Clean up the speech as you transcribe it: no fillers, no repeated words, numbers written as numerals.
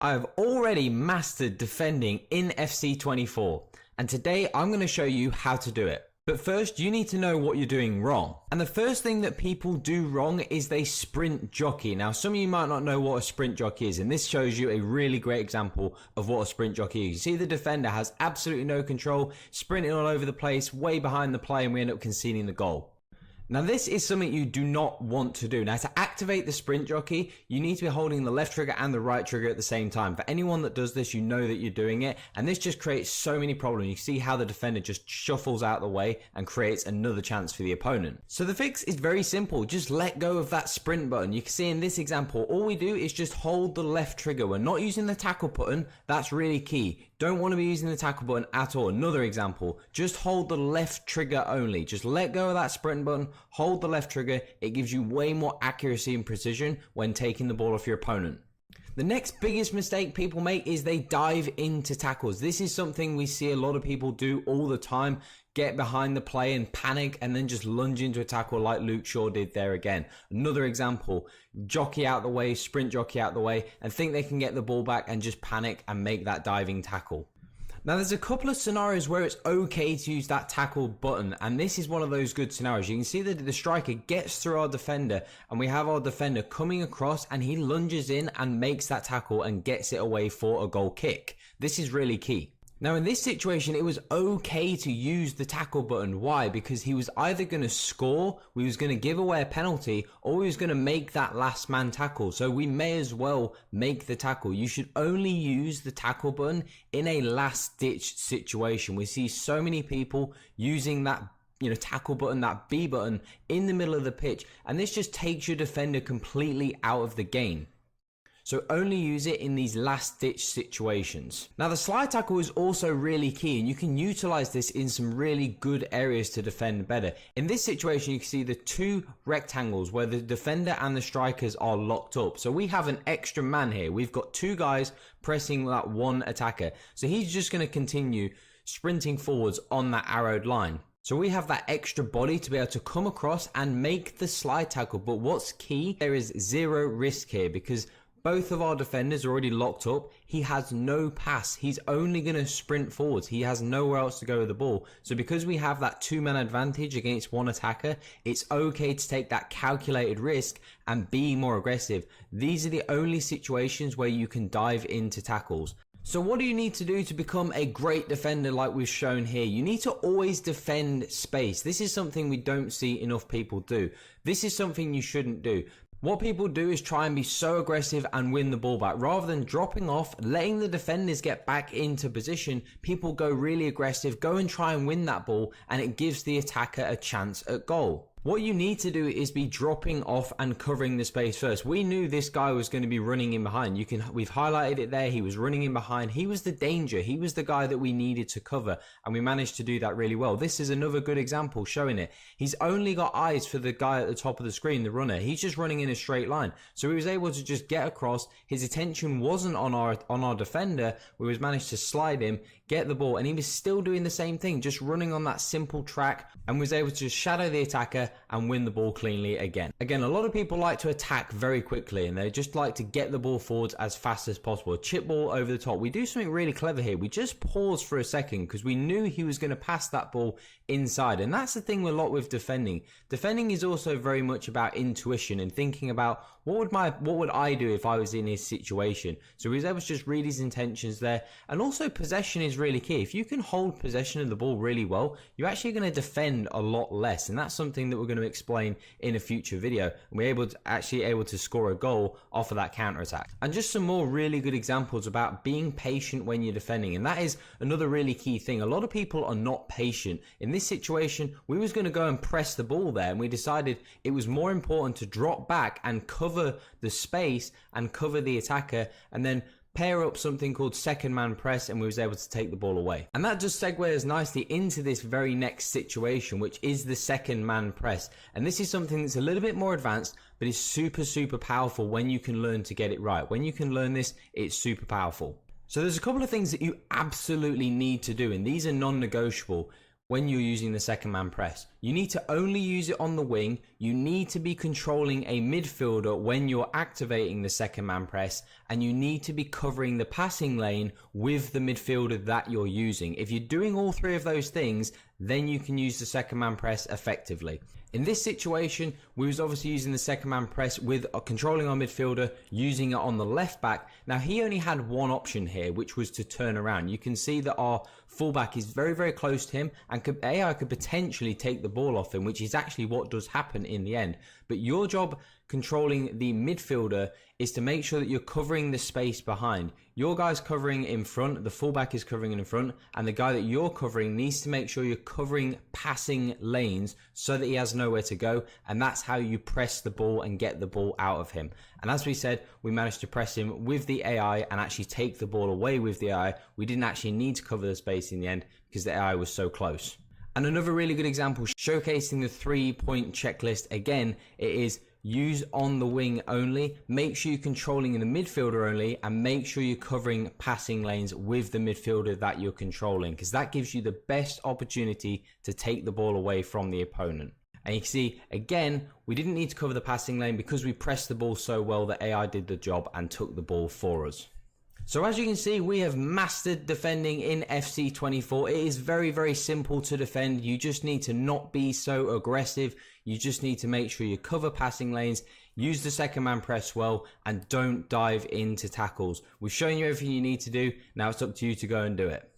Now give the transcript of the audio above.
I have already mastered defending in FC24, and today I'm going to show you how to do it. But first, you need to know what you're doing wrong. And the first thing that people do wrong is they sprint jockey. Now, some of you might not know what a sprint jockey is, and this shows you a really great example of what a sprint jockey is. You see the defender has absolutely no control, sprinting all over the place, way behind the play, and we end up conceding the goal. Now this is something you do not want to do. Now to activate the sprint jockey, you need to be holding the left trigger and the right trigger at the same time. For anyone that does this, you know that you're doing it, and this just creates so many problems. You see how the defender just shuffles out the way and creates another chance for the opponent. So the fix is very simple. Just let go of that sprint button. You can see in this example, all we do is just hold the left trigger. We're not using the tackle button. That's really key. Don't want to be using the tackle button at all. Another example, just hold the left trigger only. Just let go of that sprint button, hold the left trigger. It gives you way more accuracy and precision when taking the ball off your opponent. The next biggest mistake people make is they dive into tackles. This is something we see a lot of people do all the time. Get behind the play and panic and then just lunge into a tackle like Luke Shaw did there again. Another example, jockey out the way, sprint jockey out the way, and think they can get the ball back and just panic and make that diving tackle. Now there's a couple of scenarios where it's okay to use that tackle button, and this is one of those good scenarios. You can see that the striker gets through our defender, and we have our defender coming across and he lunges in and makes that tackle and gets it away for a goal kick. This is really key. Now in this situation, it was okay to use the tackle button. Why? Because he was either going to score, we was going to give away a penalty, or we was going to make that last man tackle. So we may as well make the tackle. You should only use the tackle button in a last ditch situation. We see so many people using that tackle button, that B button in the middle of the pitch, and this just takes your defender completely out of the game. So only use it in these last ditch situations. Now the slide tackle is also really key, and you can utilize this in some really good areas to defend better. In this situation, you can see the two rectangles where the defender and the strikers are locked up. So we have an extra man here. We've got two guys pressing that one attacker. So he's just going to continue sprinting forwards on that arrowed line. So we have that extra body to be able to come across and make the slide tackle. But what's key, there is zero risk here because both of our defenders are already locked up. He has no pass. He's only going to sprint forwards. He has nowhere else to go with the ball. So because we have that two-man advantage against one attacker, it's okay to take that calculated risk and be more aggressive. These are the only situations where you can dive into tackles. So what do you need to do to become a great defender like we've shown here? You need to always defend space. This is something we don't see enough people do. This is something you shouldn't do. What people do is try and be so aggressive and win the ball back. Rather than dropping off, letting the defenders get back into position, people go really aggressive, go and try and win that ball, and it gives the attacker a chance at goal. What you need to do is be dropping off and covering the space first. We knew this guy was going to be running in behind. We've highlighted it there. He was running in behind. He was the danger. He was the guy that we needed to cover, and we managed to do that really well. This is another good example showing it. He's only got eyes for the guy at the top of the screen, the runner. He's just running in a straight line. So he was able to just get across. His attention wasn't on our defender. We managed to slide him, get the ball, and he was still doing the same thing, just running on that simple track, and was able to shadow the attacker and win the ball cleanly again. Again, a lot of people like to attack very quickly, and they just like to get the ball forwards as fast as possible. A chip ball over the top. We do something really clever here. We just pause for a second because we knew he was going to pass that ball inside, and that's the thing a lot with defending. Defending is also very much about intuition and thinking about what would I do if I was in his situation. So he was able to just read his intentions there, and also possession is really key. If you can hold possession of the ball really well, you're actually going to defend a lot less, and that's something that we're going to explain in a future video, and we're able to score a goal off of that counter attack. And just some more really good examples about being patient when you're defending, and that is another really key thing. A lot of people are not patient. In this situation, we was going to go and press the ball there, and we decided it was more important to drop back and cover the space and cover the attacker, and then pair up something called second man press, and we was able to take the ball away. And that just segues nicely into this very next situation, which is the second man press. And this is something that's a little bit more advanced, but is super powerful when you can learn to get it right. When you can learn this, it's super powerful. So there's a couple of things that you absolutely need to do, and these are non-negotiable. when you're using the second man press. You need to only use it on the wing. You need to be controlling a midfielder when you're activating the second man press, and you need to be covering the passing lane with the midfielder that you're using. If you're doing all three of those things, then you can use the second man press effectively. In this situation, we was obviously using the second man press with controlling our midfielder, using it on the left back. Now he only had one option here, which was to turn around. You can see that our fullback is very, very close to him, and AI could potentially take the ball off him, which is actually what does happen in the end. But your job controlling the midfielder is to make sure that you're covering the space behind. Your guy's covering in front, the fullback is covering in front, and the guy that you're covering needs to make sure you're covering passing lanes so that he has nowhere to go, and that's how you press the ball and get the ball out of him. And as we said, we managed to press him with the AI and actually take the ball away with the AI. We didn't actually need to cover the space in the end because the AI was so close. And another really good example showcasing the 3-point checklist, again, it is use on the wing only, make sure you're controlling the midfielder only, and make sure you're covering passing lanes with the midfielder that you're controlling, because that gives you the best opportunity to take the ball away from the opponent. And you can see, again, we didn't need to cover the passing lane because we pressed the ball so well that AI did the job and took the ball for us. So as you can see, we have mastered defending in FC24. It is very, very simple to defend. You just need to not be so aggressive. You just need to make sure you cover passing lanes, use the second man press well, and don't dive into tackles. We've shown you everything you need to do. Now it's up to you to go and do it.